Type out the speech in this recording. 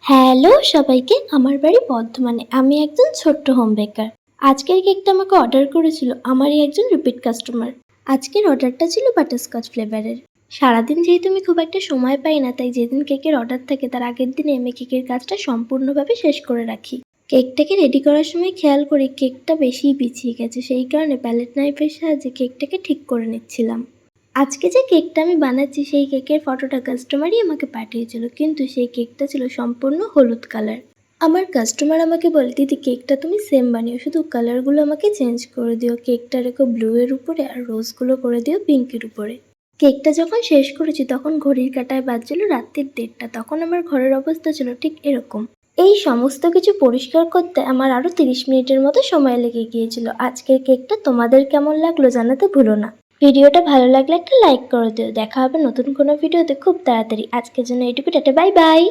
Hello সবাইকে, আমার বাড়ি বর্ধমানে। আমি একজন ছোট্ট হোম বেকার। আজকের কেকটা আমাকে অর্ডার করেছিল আমারই একজন রিপিট কাস্টমার। আজকের অর্ডারটা ছিল বাটারস্কচ ফ্লেভারের। সারাদিন যেহেতু আমি খুব একটা সময় পাই না, তাই যেদিন কেকের অর্ডার থাকে তার আগের দিনে আমি কেকের কাজটা সম্পূর্ণভাবে শেষ করে রাখি। কেকটাকে রেডি করার সময় খেয়াল করি কেকটা বেশিই পিছিয়ে গেছে, সেই কারণে প্যালেট নাইফের সাহায্যে কেকটাকে ঠিক করে নিচ্ছিলাম। আজকে যে কেকটা আমি বানাচ্ছি সেই কেকের ফটোটা কাস্টমারই আমাকে পাঠিয়েছিল, কিন্তু সেই কেকটা ছিল সম্পূর্ণ হলুদ কালার। আমার কাস্টমার আমাকে বলে, দিদি কেকটা তুমি সেম বানিও, শুধু কালারগুলো আমাকে চেঞ্জ করে দিও, কেকটা রেখো ব্লু এর উপরে আর রোজগুলো করে দিও পিঙ্কের উপরে। কেকটা যখন শেষ করেছি তখন ঘড়ির কাঁটায় বাজছিল রাত্রির 1:30। তখন আমার ঘরের অবস্থা ছিল ঠিক এরকম। এই সমস্ত কিছু পরিষ্কার করতে আমার আরও 30 মিনিটের মতো সময় লেগে গিয়েছিল। আজকের কেকটা তোমাদের কেমন লাগলো জানাতে ভুলো না। ভিডিওটা ভালো লাগলে একটা লাইক করে দিও। দেখা হবে নতুন কোনো ভিডিওতে খুব তাড়াতাড়ি। আজকের জন্য এইটুকু, টাটা, বাই বাই।